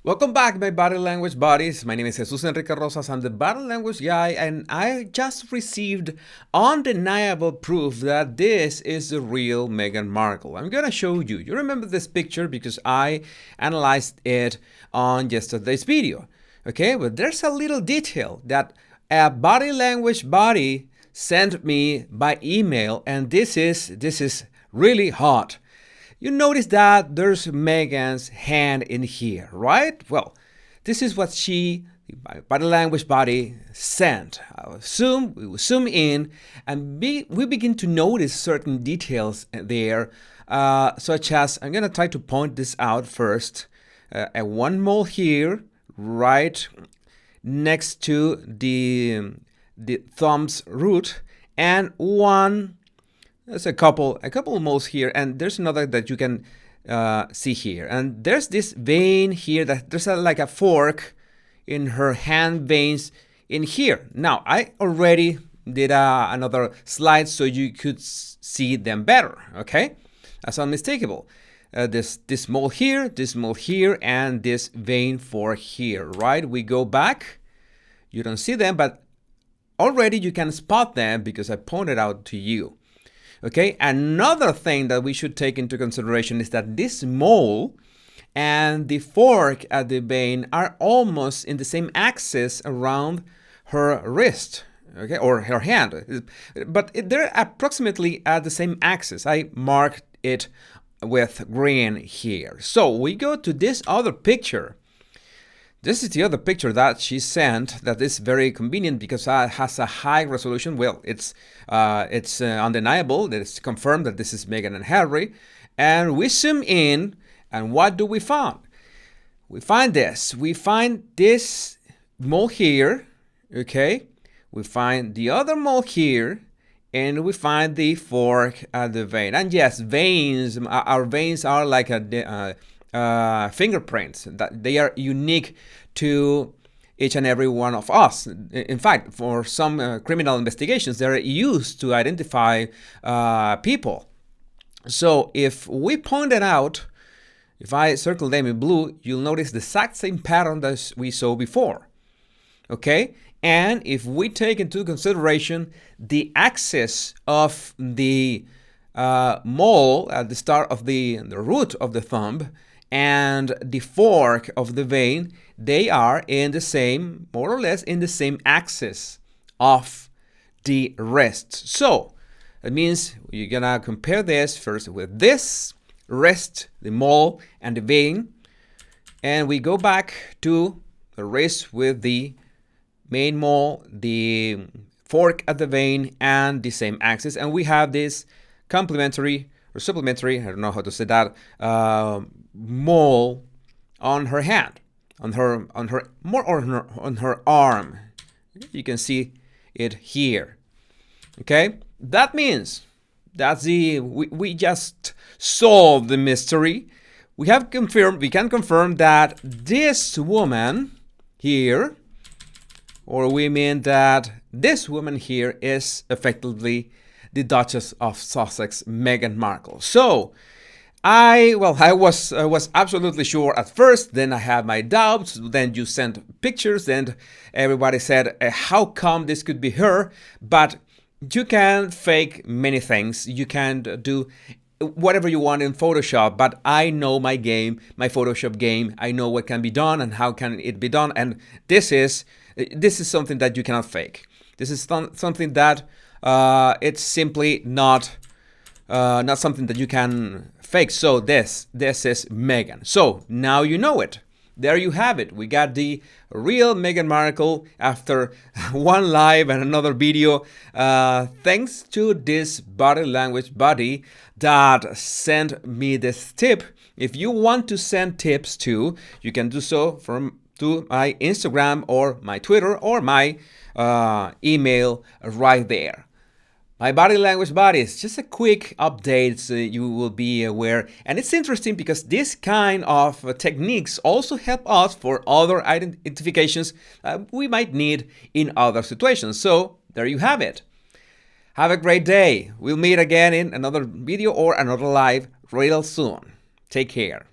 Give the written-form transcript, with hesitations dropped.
Welcome back, my body language buddies. My name is Jesus Enrique Rosas. I'm the body language guy, and I just received undeniable proof that this is the real Meghan Markle. I'm gonna show you. You remember this picture because I analyzed it on yesterday's video. Okay, but there's a little detail that a body language buddy sent me by email, and this is really hot. You notice that there's Megan's hand in here, right? Well, this is what the body language body sent. We will zoom in, and we begin to notice certain details there, such as, I'm going to try to point this out first. One mole here, right next to the thumb's root, and there's a couple of moles here, and there's another that you can see here. And there's this vein here that there's like a fork in her hand veins in here. Now, I already did another slide so you could see them better, okay? That's unmistakable. This mole here, and this vein fork here, right? We go back. You don't see them, but already you can spot them because I pointed out to you. Okay, another thing that we should take into consideration is that this mole and the fork at the vein are almost in the same axis around her wrist, okay, or her hand, but they're approximately at the same axis. I marked it with green here. So we go to this other picture. This is the other picture that she sent that is very convenient because it has a high resolution. Well, it's undeniable that it's confirmed that this is Meghan and Harry. And we zoom in, and what do we find? We find this. We find this mole here, okay? We find the other mole here, and we find the fork at the vein. And yes, veins. Our veins are like fingerprints, that they are unique to each and every one of us. In fact, for some criminal investigations, they're used to identify people. So if we point it out, if I circle them in blue, you'll notice the exact same pattern that we saw before. Okay? And if we take into consideration the axis of the mole at the start of the root of the thumb, and the fork of the vein, they are in the same, more or less, in the same axis of the wrist. So that means you're gonna compare this first with this wrist, the mole, and the vein, and we go back to the wrist with the main mole, the fork at the vein, and the same axis, and we have this complementary or supplementary, I don't know how to say that, mole on her hand, on her arm. You can see it here. Okay, that means that's we just solved the mystery. We can confirm that this woman here, or we mean that this woman here is effectively the Duchess of Sussex, Meghan Markle. So I was absolutely sure at first. Then I had my doubts. Then you sent pictures, and everybody said, "How come this could be her?" But you can fake many things. You can do whatever you want in Photoshop. But I know my game, my Photoshop game. I know what can be done and how can it be done. And this is something that you cannot fake. This is something that it's simply not something that you can fake. So this is Meghan. So now you know it. There you have it. We got the real Meghan Markle after one live and another video. Thanks to this body language buddy that sent me this tip. If you want to send tips too, you can do so to my Instagram or my Twitter or my email right there. My body language buddies, just a quick update so you will be aware. And it's interesting because this kind of techniques also help us for other identifications we might need in other situations. So there you have it. Have a great day. We'll meet again in another video or another live real soon. Take care.